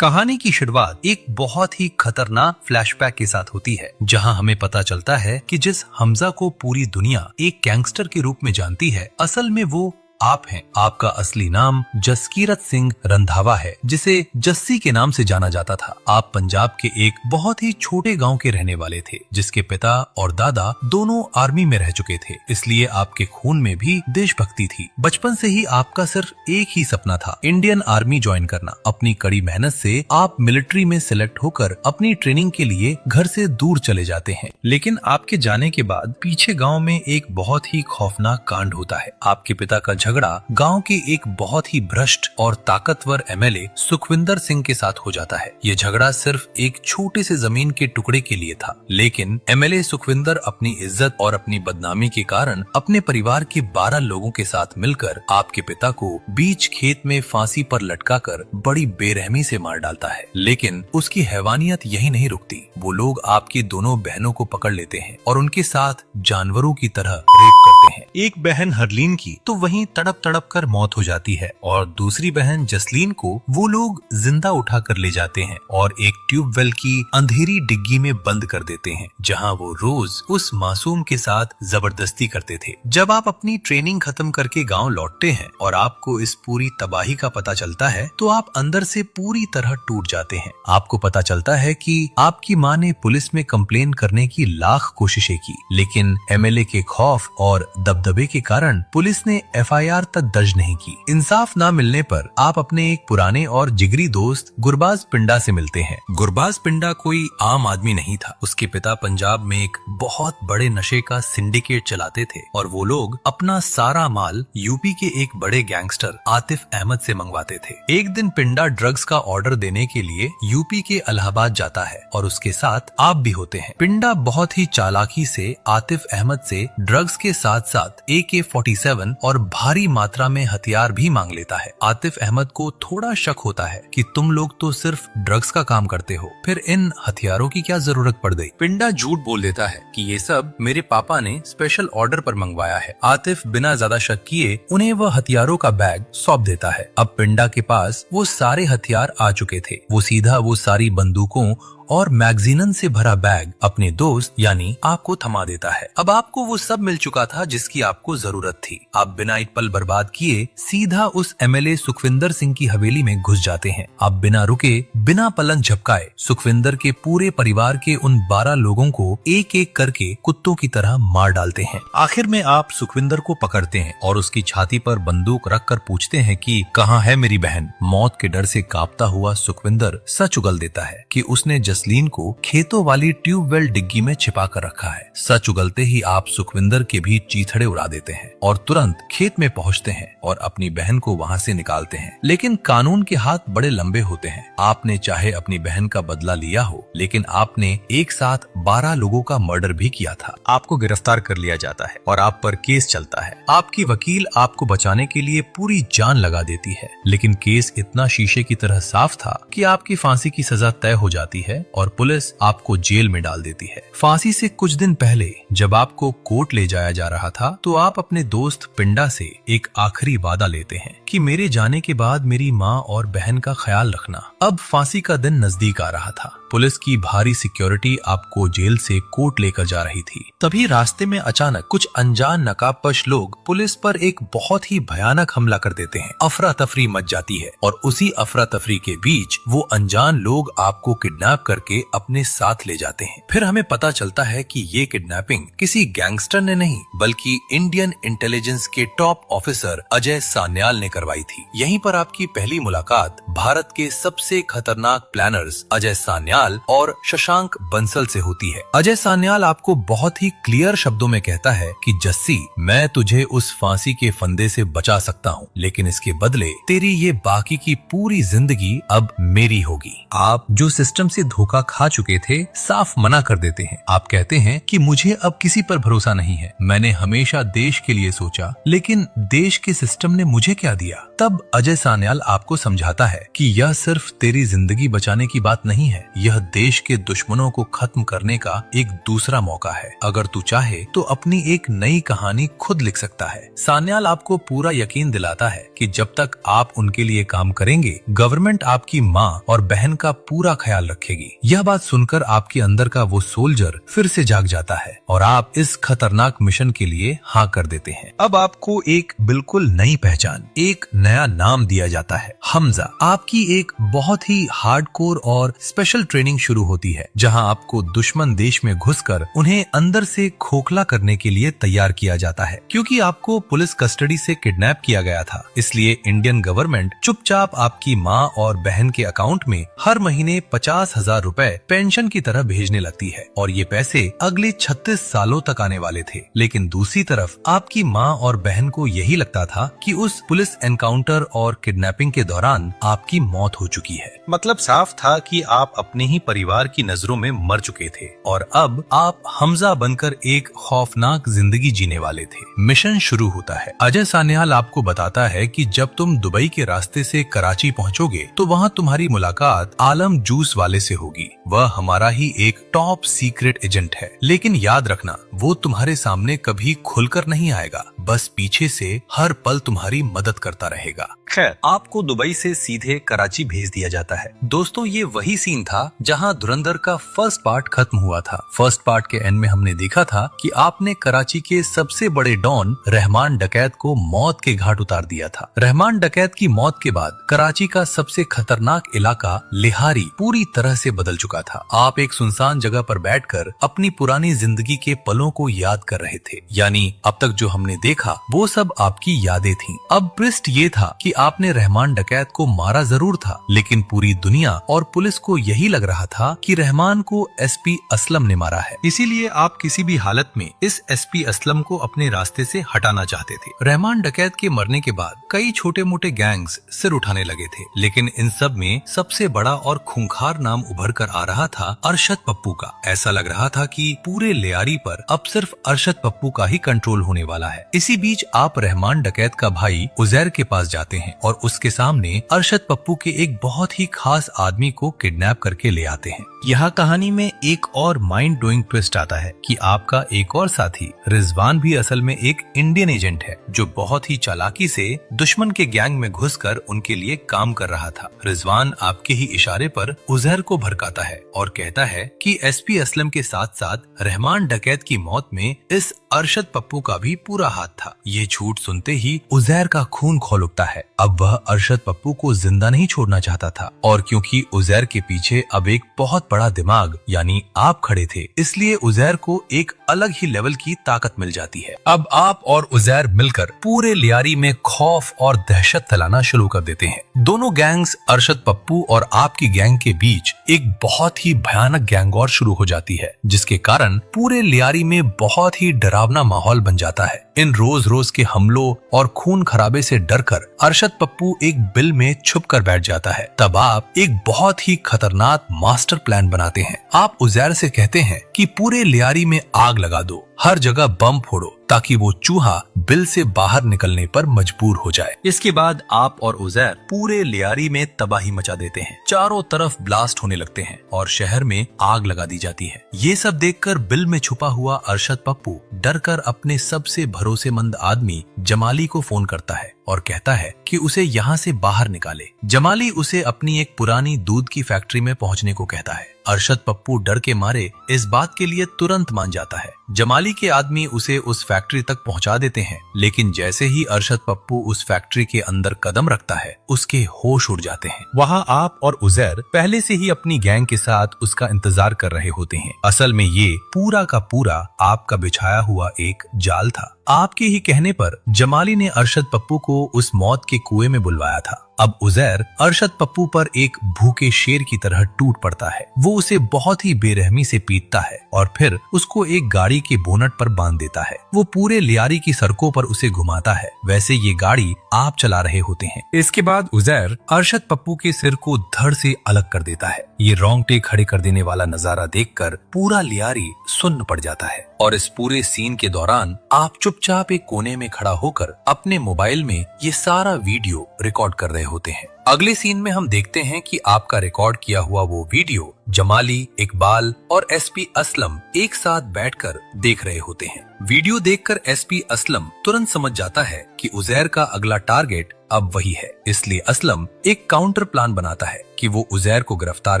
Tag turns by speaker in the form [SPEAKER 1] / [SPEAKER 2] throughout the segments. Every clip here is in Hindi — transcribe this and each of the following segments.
[SPEAKER 1] कहानी की शुरुआत एक बहुत ही खतरनाक फ्लैशबैक के साथ होती है, जहां हमें पता चलता है कि जिस हमजा को पूरी दुनिया एक गैंगस्टर के रूप में जानती है, असल में वो आप हैं। आपका असली नाम जसकीरत सिंह रंधावा है, जिसे जस्सी के नाम से जाना जाता था। आप पंजाब के एक बहुत ही छोटे गांव के रहने वाले थे, जिसके पिता और दादा दोनों आर्मी में रह चुके थे, इसलिए आपके खून में भी देशभक्ति थी। बचपन से ही आपका सिर्फ एक ही सपना था, इंडियन आर्मी ज्वाइन करना। अपनी कड़ी मेहनत से आप मिलिट्री में सिलेक्ट होकर अपनी ट्रेनिंग के लिए घर से दूर चले जाते हैं। लेकिन आपके जाने के बाद पीछे गाँव में एक बहुत ही खौफनाक कांड होता है। आपके पिता का झगड़ा गांव के एक बहुत ही भ्रष्ट और ताकतवर एमएलए सुखविंदर सिंह के साथ हो जाता है। ये झगड़ा सिर्फ एक छोटे से जमीन के टुकड़े के लिए था, लेकिन एमएलए सुखविंदर अपनी इज्जत और अपनी बदनामी के कारण अपने परिवार के 12 लोगों के साथ मिलकर आपके पिता को बीच खेत में फांसी पर लटकाकर बड़ी बेरहमी से मार डालता है। लेकिन उसकी हैवानियत यही नहीं रुकती, वो लोग आपकी दोनों बहनों को पकड़ लेते हैं और उनके साथ जानवरों की तरह रेप करते हैं। एक बहन हरलीन की तो वहीं तड़प कर मौत हो जाती है और दूसरी बहन जसलीन को वो लोग जिंदा उठा कर ले जाते हैं और एक ट्यूबवेल की अंधेरी डिग्गी में बंद कर देते हैं, जहां वो रोज उस मासूम के साथ जबरदस्ती करते थे। जब आप अपनी ट्रेनिंग खत्म करके गांव लौटते हैं और आपको इस पूरी तबाही का पता चलता है, तो आप अंदर से पूरी तरह टूट जाते हैं। आपको पता चलता है कि आपकी माँ ने पुलिस में कंप्लेन करने की लाख कोशिशें की, लेकिन एमएलए के खौफ और दबदबे के कारण पुलिस ने एफआईआर तक दर्ज नहीं की। इंसाफ ना मिलने पर आप अपने एक पुराने और जिगरी दोस्त गुरबाज पिंडा से मिलते हैं। गुरबाज पिंडा कोई आम आदमी नहीं था। उसके पिता पंजाब में एक बहुत बड़े नशे का सिंडिकेट चलाते थे और वो लोग अपना सारा माल यूपी के एक बड़े गैंगस्टर आतिफ अहमद से मंगवाते थे। एक दिन पिंडा ड्रग्स का ऑर्डर देने के लिए यूपी के इलाहाबाद जाता है और उसके साथ आप भी होते हैं। पिंडा बहुत ही चालाकी से आतिफ अहमद से ड्रग्स के साथ साथ AK-47 और भारी मात्रा में हथियार भी मांग लेता है। आतिफ अहमद को थोड़ा शक होता है कि तुम लोग तो सिर्फ ड्रग्स का काम करते हो, फिर इन हथियारों की क्या जरूरत पड़ गई। पिंडा झूठ बोल देता है कि ये सब मेरे पापा ने स्पेशल ऑर्डर पर मंगवाया है। आतिफ बिना ज्यादा शक किए उन्हें वह हथियारों का बैग सौंप देता है। अब पिंडा के पास वो सारे हथियार आ चुके थे। वो सीधा वो सारी बंदूकों और मैगजीनन से भरा बैग अपने दोस्त यानी आपको थमा देता है। अब आपको वो सब मिल चुका था जिसकी आपको जरूरत थी। आप बिना एक पल बर्बाद किए सीधा उस एमएलए सुखविंदर सिंह की हवेली में घुस जाते हैं। आप बिना रुके, बिना पलक झपकाए सुखविंदर के पूरे परिवार के उन 12 लोगों को एक एक करके कुत्तों की तरह मार डालते हैं। आखिर में आप सुखविंदर को पकड़ते हैं और उसकी छाती पर बंदूक रख कर पूछते हैं कि कहाँ है मेरी बहन। मौत के डर से कांपता हुआ सुखविंदर सच उगल देता है कि उसने जसलीन को खेतों वाली ट्यूबवेल डिग्गी में छिपा कर रखा है। सच उगलते ही आप सुखविंदर के भी चीथड़े उड़ा देते हैं और तुरंत खेत में पहुंचते हैं और अपनी बहन को वहां से निकालते हैं। लेकिन कानून के हाथ बड़े लंबे होते हैं। आपने चाहे अपनी बहन का बदला लिया हो, लेकिन आपने एक साथ 12 लोगों का मर्डर भी किया था। आपको गिरफ्तार कर लिया जाता है और आप पर केस चलता है। आपकी वकील आपको बचाने के लिए पूरी जान लगा देती है, लेकिन केस इतना शीशे की तरह साफ था कि आपकी फांसी की सजा तय हो जाती है और पुलिस आपको जेल में डाल देती है। फांसी से कुछ दिन पहले जब आपको कोर्ट ले जाया जा रहा था, तो आप अपने दोस्त पिंडा से एक आखिरी वादा लेते हैं कि मेरे जाने के बाद मेरी माँ और बहन का ख्याल रखना। अब फांसी का दिन नजदीक आ रहा था। पुलिस की भारी सिक्योरिटी आपको जेल से कोर्ट लेकर जा रही थी। तभी रास्ते में अचानक कुछ अनजान नकाबपोश लोग पुलिस पर एक बहुत ही भयानक हमला कर देते हैं। अफरा तफरी मच जाती है और उसी अफरा तफरी के बीच वो अनजान लोग आपको किडनैप करके अपने साथ ले जाते हैं। फिर हमें पता चलता है कि ये किडनैपिंग किसी गैंगस्टर ने नहीं, बल्कि इंडियन इंटेलिजेंस के टॉप ऑफिसर अजय सान्याल ने करवाई थी। यहीं पर आपकी पहली मुलाकात भारत के सबसे खतरनाक प्लानर्स अजय सान्याल और शशांक बंसल से होती है। अजय सान्याल आपको बहुत ही क्लियर शब्दों में कहता है कि जस्सी, मैं तुझे उस फांसी के फंदे से बचा सकता हूँ, लेकिन इसके बदले तेरी ये बाकी की पूरी जिंदगी अब मेरी होगी। आप जो सिस्टम से धोखा खा चुके थे, साफ मना कर देते हैं। आप कहते हैं कि मुझे अब किसी पर भरोसा नहीं है। मैंने हमेशा देश के लिए सोचा, लेकिन देश के सिस्टम ने मुझे क्या दिया। तब अजय सान्याल आपको समझाता है कि यह सिर्फ तेरी जिंदगी बचाने की बात नहीं है, यह देश के दुश्मनों को खत्म करने का एक दूसरा मौका है। अगर तू चाहे तो अपनी एक नई कहानी खुद लिख सकता है। सान्याल आपको पूरा यकीन दिलाता है कि जब तक आप उनके लिए काम करेंगे, गवर्नमेंट आपकी माँ और बहन का पूरा ख्याल रखेगी। यह बात सुनकर आपके अंदर का वो सोल्जर फिर से जाग जाता है और आप इस खतरनाक मिशन के लिए हाँ कर देते हैं। अब आपको एक बिल्कुल नई पहचान, एक नया नाम दिया जाता है, हमजा। आपकी एक बहुत ही हार्डकोर और स्पेशल ट्रेनिंग शुरू होती है, जहां आपको दुश्मन देश में घुसकर उन्हें अंदर से खोखला करने के लिए तैयार किया जाता है। क्योंकि आपको पुलिस कस्टडी से किडनैप किया गया था, इसलिए इंडियन गवर्नमेंट चुपचाप आपकी माँ और बहन के अकाउंट में हर महीने 50,000 रुपए पेंशन की तरह भेजने लगती है और ये पैसे अगले 36 सालों तक आने वाले थे। लेकिन दूसरी तरफ आपकी माँ और बहन को यही लगता था कि उस पुलिस एनकाउंटर और किडनैपिंग के दौरान आपकी मौत हो चुकी है। मतलब साफ था कि आप अपने ही परिवार की नजरों में मर चुके थे और अब आप हमजा बनकर एक खौफनाक जिंदगी जीने वाले थे। मिशन शुरू होता है। अजय सान्याल आपको बताता है कि जब तुम दुबई के रास्ते से कराची पहुंचोगे तो वहां तुम्हारी मुलाकात आलम जूस वाले से होगी। वह हमारा ही एक टॉप सीक्रेट एजेंट है, लेकिन याद रखना वो तुम्हारे सामने कभी खुलकर नहीं आएगा, बस पीछे से हर पल तुम्हारी मदद करता रहेगा। खैर, आपको दुबई से सीधे कराची भेज दिया जाता है। दोस्तों, ये वही सीन था जहां धुरंधर का फर्स्ट पार्ट खत्म हुआ था। फर्स्ट पार्ट के एंड में हमने देखा था कि आपने कराची के सबसे बड़े डॉन रहमान डकैत को मौत के घाट उतार दिया था। रहमान डकैत की मौत के बाद कराची का सबसे खतरनाक इलाका लिहारी पूरी तरह से बदल चुका था। आप एक सुनसान जगह पर बैठकर अपनी पुरानी जिंदगी के पलों को याद कर रहे थे, यानी अब तक जो हमने देखा वो सब आपकी यादें थीं। अब ट्विस्ट ये था कि आपने रहमान डकैत को मारा जरूर था, लेकिन पूरी दुनिया और पुलिस को यही लग रहा था कि रहमान को एसपी असलम ने मारा है। इसीलिए आप किसी भी हालत में इस एसपी असलम को अपने रास्ते से हटाना चाहते थे। रहमान डकैत के मरने के बाद कई छोटे मोटे गैंग्स सिर उठाने लगे थे, लेकिन इन सब में सबसे बड़ा और खूंखार नाम उभर कर आ रहा था अरशद पप्पू का। ऐसा लग रहा था कि पूरे लियारी पर अब सिर्फ अरशद पप्पू का ही कंट्रोल होने वाला है। इसी बीच आप रहमान डकैत का भाई उजैर के पास जाते हैं और उसके सामने अरशद पप्पू के एक बहुत ही खास आदमी को किडनैप करके ले आते हैं। यहाँ कहानी में एक और माइंड ब्लोइंग ट्विस्ट आता है कि आपका एक और साथी रिजवान भी असल में एक इंडियन एजेंट है, जो बहुत ही चालाकी से दुश्मन के गैंग में घुसकर उनके लिए काम कर रहा था। रिजवान आपके ही इशारे पर उजैर को भड़काता है और कहता है कि एसपी असलम के साथ साथ रहमान डकैत की मौत में इस अरशद पप्पू का भी पूरा हाथ था। ये झूठ सुनते ही उजैर का खून खौल उठता है। अब वह अरशद पप्पू को जिंदा नहीं छोड़ना चाहता था और क्योंकि उजैर के पीछे अब एक बहुत बड़ा दिमाग यानी आप खड़े थे, इसलिए उजैर को एक अलग ही लेवल की ताकत मिल जाती है। अब आप और उजैर मिलकर पूरे लियारी में खौफ और दहशत फैलाना शुरू कर देते हैं। दोनों गैंग्स अरशद पप्पू और आपकी गैंग के बीच एक बहुत ही भयानक गैंग वॉर शुरू हो जाती है, जिसके कारण पूरे लियारी में बहुत ही डरावना माहौल बन जाता है। इन रोज रोज के हमलों और खून खराबे से डरकर अरशद पप्पू एक बिल में छुप कर बैठ जाता है। तब आप एक बहुत ही खतरनाक मास्टर प्लान बनाते हैं। आप उजैर से कहते हैं कि पूरे लियारी में आग लगा दो, हर जगह बम फोड़ो ताकि वो चूहा बिल से बाहर निकलने पर मजबूर हो जाए। इसके बाद आप और उजैर पूरे लियारी में तबाही मचा देते हैं। चारों तरफ ब्लास्ट होने लगते हैं और शहर में आग लगा दी जाती है। ये सब देखकर बिल में छुपा हुआ अरशद पप्पू डरकर अपने सबसे भरोसेमंद आदमी जमाली को फोन करता है और कहता है कि उसे यहाँ से बाहर निकाले। जमाली उसे अपनी एक पुरानी दूध की फैक्ट्री में पहुँचने को कहता है। अरशद पप्पू डर के मारे इस बात के लिए तुरंत मान जाता है। जमाली के आदमी उसे उस फैक्ट्री तक पहुंचा देते हैं, लेकिन जैसे ही अरशद पप्पू उस फैक्ट्री के अंदर कदम रखता है, उसके होश उड़ जाते हैं। वहां आप और उजैर पहले से ही अपनी गैंग के साथ उसका इंतजार कर रहे होते हैं। असल में ये पूरा का पूरा आपका बिछाया हुआ एक जाल था। आपके ही कहने पर जमाली ने अरशद पप्पू को उस मौत के कुएं में बुलवाया था। अब उजैर अरशद पप्पू पर एक भूखे शेर की तरह टूट पड़ता है। वो उसे बहुत ही बेरहमी से पीटता है और फिर उसको एक गाड़ी के बोनट पर बांध देता है। वो पूरे लियारी की सड़कों पर उसे घुमाता है, वैसे ये गाड़ी आप चला रहे होते हैं। इसके बाद उजैर अरशद पप्पू के सिर को धड़ से अलग कर देता है। ये रोंगटे खड़े कर देने वाला नजारा देखकर पूरा लियारी सुन्न पड़ जाता है। और इस पूरे सीन के दौरान आप चुपचाप एक कोने में खड़ा होकर अपने मोबाइल में ये सारा वीडियो रिकॉर्ड कर रहे होते हैं। अगले सीन में हम देखते हैं कि आपका रिकॉर्ड किया हुआ वो वीडियो जमाली, इकबाल और एसपी असलम एक साथ बैठकर देख रहे होते हैं। वीडियो देखकर एसपी असलम तुरंत समझ जाता है कि उजैर का अगला टारगेट अब वही है। इसलिए असलम एक काउंटर प्लान बनाता है कि वो उजैर को गिरफ्तार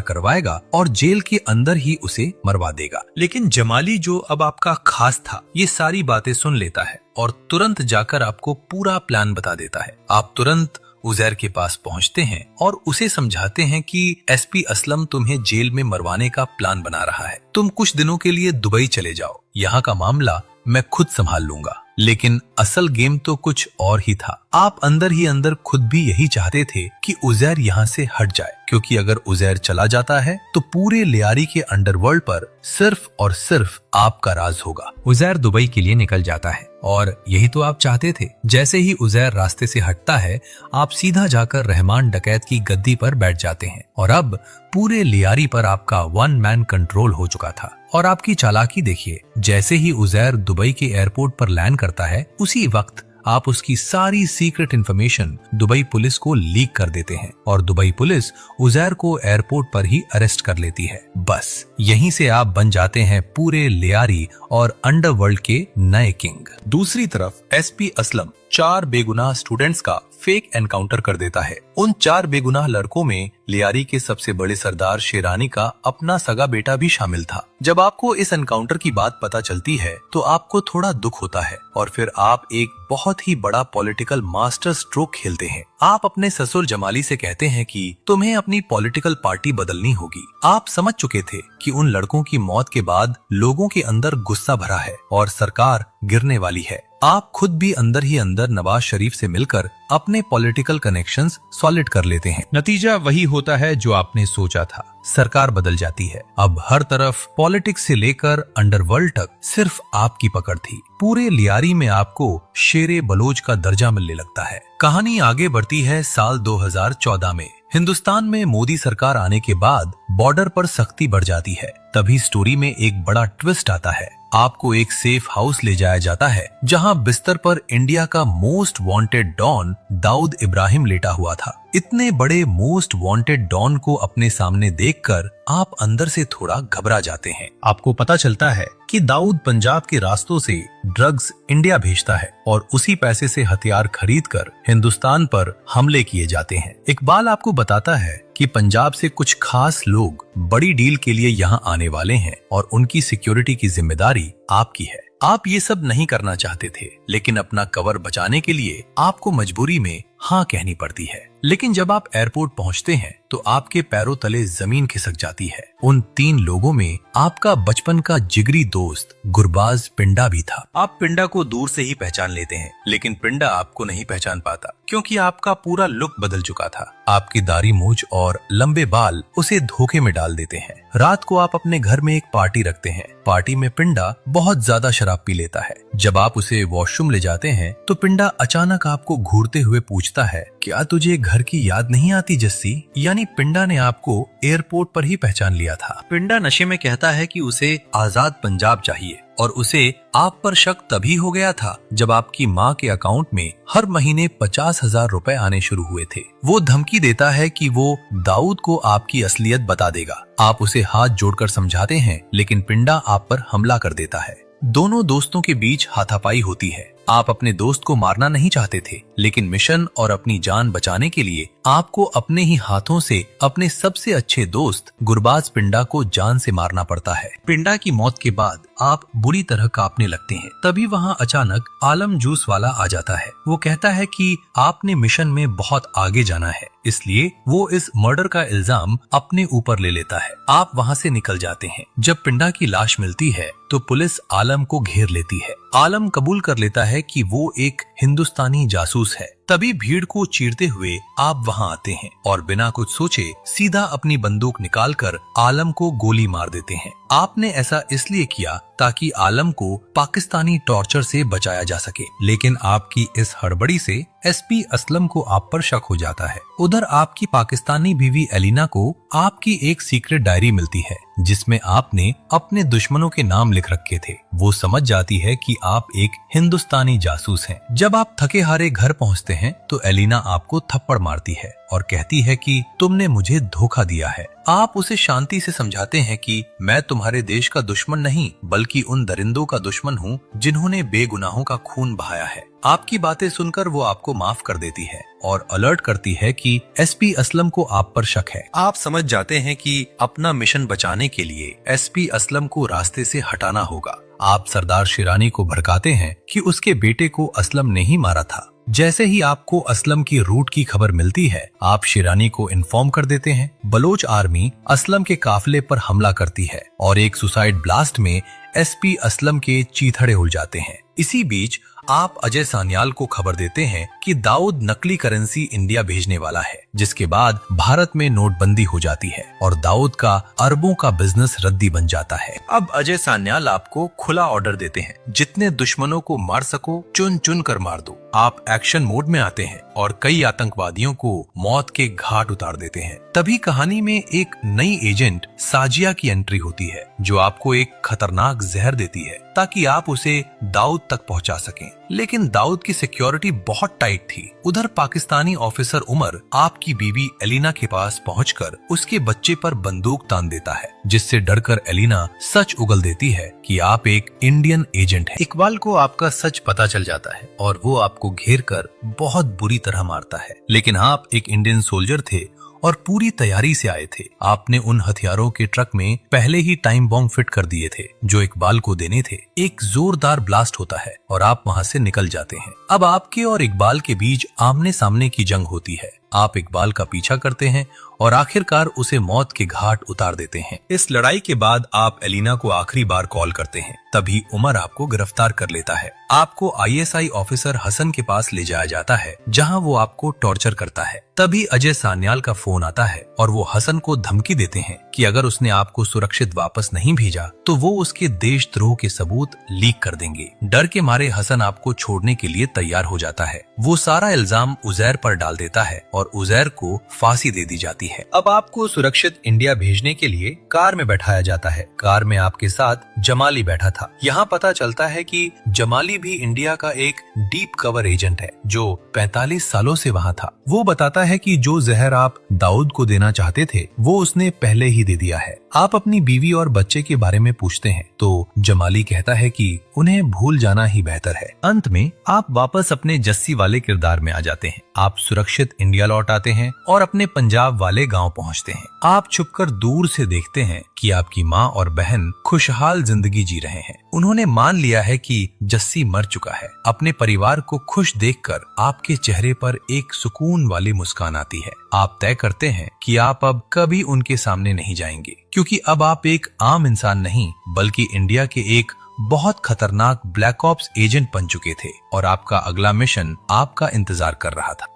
[SPEAKER 1] करवाएगा और जेल के अंदर ही उसे मरवा देगा। लेकिन जमाली, जो अब आपका खास था, ये सारी बातें सुन लेता है और तुरंत जाकर आपको पूरा प्लान बता देता है। आप तुरंत उजैर के पास पहुंचते हैं और उसे समझाते हैं कि एसपी असलम तुम्हें जेल में मरवाने का प्लान बना रहा है। तुम कुछ दिनों के लिए दुबई चले जाओ, यहाँ का मामला मैं खुद संभाल लूंगा। लेकिन असल गेम तो कुछ और ही था। आप अंदर ही अंदर खुद भी यही चाहते थे कि उजैर यहाँ से हट जाए, क्योंकि अगर उजैर चला जाता है तो पूरे लियारी के अंडरवर्ल्ड पर सिर्फ और सिर्फ आपका राज होगा। उजैर दुबई के लिए निकल जाता है और यही तो आप चाहते थे। जैसे ही उजैर रास्ते से हटता है, आप सीधा जाकर रहमान डकैत की गद्दी पर बैठ जाते हैं और अब पूरे लियारी पर आपका वन मैन कंट्रोल हो चुका था। और आपकी चालाकी देखिए, जैसे ही उजैर दुबई के एयरपोर्ट पर लैंड करता है, उसी वक्त आप उसकी सारी सीक्रेट इंफॉर्मेशन दुबई पुलिस को लीक कर देते हैं और दुबई पुलिस उजैर को एयरपोर्ट पर ही अरेस्ट कर लेती है। बस यहीं से आप बन जाते हैं पूरे लियारी और अंडरवर्ल्ड के नए किंग। दूसरी तरफ एसपी असलम 4 बेगुनाह स्टूडेंट्स का फेक एनकाउंटर कर देता है। उन 4 बेगुनाह लड़कों में लियारी के सबसे बड़े सरदार शेरानी का अपना सगा बेटा भी शामिल था। जब आपको इस एनकाउंटर की बात पता चलती है तो आपको थोड़ा दुख होता है और फिर आप एक बहुत ही बड़ा पॉलिटिकल मास्टर स्ट्रोक खेलते हैं। आप अपने ससुर जमाली से कहते हैं कि तुम्हें अपनी पॉलिटिकल पार्टी बदलनी होगी। आप समझ चुके थे कि उन लड़कों की मौत के बाद लोगों के अंदर गुस्सा भरा है और सरकार गिरने वाली है। आप खुद भी अंदर ही अंदर नवाज शरीफ से मिलकर अपने पॉलिटिकल कनेक्शंस सॉलिड कर लेते हैं। नतीजा वही होता है जो आपने सोचा था। सरकार बदल जाती है। अब हर तरफ पॉलिटिक्स से लेकर अंडरवर्ल्ड तक सिर्फ आपकी पकड़ थी। पूरे लियारी में आपको शेरे बलोच का दर्जा मिलने लगता है। कहानी आगे बढ़ती है साल 2014 में। हिंदुस्तान में मोदी सरकार आने के बाद बॉर्डर पर सख्ती बढ़ जाती है। तभी स्टोरी में एक बड़ा ट्विस्ट आता है। आपको एक सेफ हाउस ले जाया जाता है जहां बिस्तर पर इंडिया का most wanted don Dawood Ibrahim लेटा हुआ था। इतने बड़े मोस्ट वांटेड डॉन को अपने सामने देखकर आप अंदर से थोड़ा घबरा जाते हैं। आपको पता चलता है कि दाऊद पंजाब के रास्तों से ड्रग्स इंडिया भेजता है और उसी पैसे से हथियार खरीदकर हिंदुस्तान पर हमले किए जाते हैं। इकबाल आपको बताता है कि पंजाब से कुछ खास लोग बड़ी डील के लिए यहाँ आने वाले हैं और उनकी सिक्योरिटी की जिम्मेदारी आपकी है। आप ये सब नहीं करना चाहते थे, लेकिन अपना कवर बचाने के लिए आपको मजबूरी में हाँ कहनी पड़ती है। लेकिन जब आप एयरपोर्ट पहुंचते हैं तो आपके पैरों तले जमीन खिसक जाती है। उन 3 लोगों में आपका बचपन का जिगरी दोस्त गुरबाज पिंडा भी था। आप पिंडा को दूर से ही पहचान लेते हैं, लेकिन पिंडा आपको नहीं पहचान पाता क्योंकि आपका पूरा लुक बदल चुका था। आपकी दाढ़ी मूंछ और लंबे बाल उसे धोखे में डाल देते हैं। रात को आप अपने घर में एक पार्टी रखते हैं। पार्टी में पिंडा बहुत ज्यादा शराब पी लेता है। जब आप उसे वॉशरूम ले जाते हैं तो पिंडा अचानक आपको घूरते हुए पूछता है, क्या तुझे घर की याद नहीं आती जस्सी? यानी पिंडा ने आपको एयरपोर्ट पर ही पहचान लिया था। पिंडा नशे में कहता है कि उसे आजाद पंजाब चाहिए और उसे आप पर शक तभी हो गया था जब आपकी माँ के अकाउंट में हर महीने 50,000 रुपए आने शुरू हुए थे। वो धमकी देता है कि वो दाऊद को आपकी असलियत बता देगा। आप उसे हाथ जोड़कर समझाते हैं, लेकिन पिंडा आप पर हमला कर देता है। दोनों दोस्तों के बीच हाथापाई होती है। आप अपने दोस्त को मारना नहीं चाहते थे, लेकिन मिशन और अपनी जान बचाने के लिए आपको अपने ही हाथों से अपने सबसे अच्छे दोस्त गुरबाज पिंडा को जान से मारना पड़ता है। पिंडा की मौत के बाद आप बुरी तरह कांपने लगते हैं। तभी वहाँ अचानक आलम जूस वाला आ जाता है। वो कहता है कि आपने मिशन में बहुत आगे जाना है, इसलिए वो इस मर्डर का इल्जाम अपने ऊपर ले लेता है। आप वहाँ से निकल जाते हैं। जब पिंडा की लाश मिलती है तो पुलिस आलम को घेर लेती है। आलम कबूल कर लेता है कि वो एक हिंदुस्तानी जासूस है। तभी भीड़ को चीरते हुए आप वहां आते हैं और बिना कुछ सोचे सीधा अपनी बंदूक निकालकर आलम को गोली मार देते हैं। आपने ऐसा इसलिए किया ताकि आलम को पाकिस्तानी टॉर्चर से बचाया जा सके, लेकिन आपकी इस हड़बड़ी से एसपी असलम को आप पर शक हो जाता है। उधर आपकी पाकिस्तानी बीवी एलिना को आपकी एक सीक्रेट डायरी मिलती है जिसमें आपने अपने दुश्मनों के नाम लिख रखे थे। वो समझ जाती है कि आप एक हिंदुस्तानी जासूस हैं। जब आप थके हारे घर पहुंचते हैं तो एलिना आपको थप्पड़ मारती है और कहती है कि तुमने मुझे धोखा दिया है। आप उसे शांति से समझाते हैं कि मैं तुम्हारे देश का दुश्मन नहीं बल्कि उन दरिंदों का दुश्मन हूँ जिन्होंने बेगुनाहों का खून बहाया है। आपकी बातें सुनकर वो आपको माफ कर देती है और अलर्ट करती है कि एसपी असलम को आप पर शक है। आप समझ जाते हैं कि अपना मिशन बचाने के लिए एसपी असलम को रास्ते से हटाना होगा। आप सरदार शिरानी को भड़काते हैं कि उसके बेटे को असलम ने ही मारा था। जैसे ही आपको असलम की रूट की खबर मिलती है, आप शिरानी को इन्फॉर्म कर देते हैं। बलोच आर्मी असलम के काफिले पर हमला करती है और एक सुसाइड ब्लास्ट में एसपी असलम के चीथड़े उड़ जाते हैं। इसी बीच आप अजय सान्याल को खबर देते हैं कि दाऊद नकली करेंसी इंडिया भेजने वाला है, जिसके बाद भारत में नोटबंदी हो जाती है और दाऊद का अरबों का बिजनेस रद्दी बन जाता है। अब अजय सान्याल आपको खुला ऑर्डर देते हैं, जितने दुश्मनों को मार सको चुन चुन कर मार दो। आप एक्शन मोड में आते हैं और कई आतंकवादियों को मौत के घाट उतार देते हैं। तभी कहानी में एक नई एजेंट साजिया की एंट्री होती है, जो आपको एक खतरनाक जहर देती है ताकि आप उसे दाऊद तक पहुंचा सकें। लेकिन दाऊद की सिक्योरिटी बहुत टाइट थी। उधर पाकिस्तानी ऑफिसर उमर आपकी बीवी एलिना के पास पहुंचकर उसके बच्चे पर बंदूक तान देता है, जिससे डरकर एलिना सच उगल देती है कि आप एक इंडियन एजेंट हैं। इकबाल को आपका सच पता चल जाता है और वो आपको घेर कर बहुत बुरी तरह मारता है। लेकिन आप एक इंडियन सोल्जर थे और पूरी तैयारी से आए थे। आपने उन हथियारों के ट्रक में पहले ही टाइम बॉम्ब फिट कर दिए थे जो इकबाल को देने थे। एक जोरदार ब्लास्ट होता है और आप वहां से निकल जाते हैं। अब आपके और इकबाल के बीच आमने सामने की जंग होती है। आप इकबाल का पीछा करते हैं और आखिरकार उसे मौत के घाट उतार देते हैं। इस लड़ाई के बाद आप एलिना को आखिरी बार कॉल करते हैं। तभी उमर आपको गिरफ्तार कर लेता है। आपको आईएसआई ऑफिसर हसन के पास ले जाया जाता है, जहां वो आपको टॉर्चर करता है। तभी अजय सान्याल का फोन आता है और वो हसन को धमकी देते हैं कि अगर उसने आपको सुरक्षित वापस नहीं भेजा तो वो उसके देशद्रोह के सबूत लीक कर देंगे। डर के मारे हसन आपको छोड़ने के लिए तैयार हो जाता है। वो सारा इल्जाम उजैर पर डाल देता है और उजैर को फांसी दे दी जाती है। अब आपको सुरक्षित इंडिया भेजने के लिए कार में बैठाया जाता है। कार में आपके साथ जमाली बैठा था। यहाँ पता चलता है कि जमाली भी इंडिया का एक डीप कवर एजेंट है जो 45 सालों से वहाँ था। वो बताता है कि जो जहर आप दाऊद को देना चाहते थे वो उसने पहले ही दे दिया है। आप अपनी बीवी और बच्चे के बारे में पूछते हैं तो जमाली कहता है कि उन्हें भूल जाना ही बेहतर है। अंत में आप वापस अपने जस्सी वाले किरदार में आ जाते हैं। आप सुरक्षित इंडिया लौट आते हैं और अपने पंजाब वाले गांव पहुंचते हैं। आप छुपकर दूर से देखते हैं कि आपकी माँ और बहन खुशहाल जिंदगी जी रहे हैं। उन्होंने मान लिया है कि जस्सी मर चुका है। अपने परिवार को खुश देखकर आपके चेहरे पर एक सुकून वाली मुस्कान आती है। आप तय करते हैं कि आप अब कभी उनके सामने नहीं जाएंगे, क्योंकि अब आप एक आम इंसान नहीं बल्कि इंडिया के एक बहुत खतरनाक ब्लैक ऑप्स एजेंट बन चुके थे और आपका अगला मिशन आपका इंतजार कर रहा था।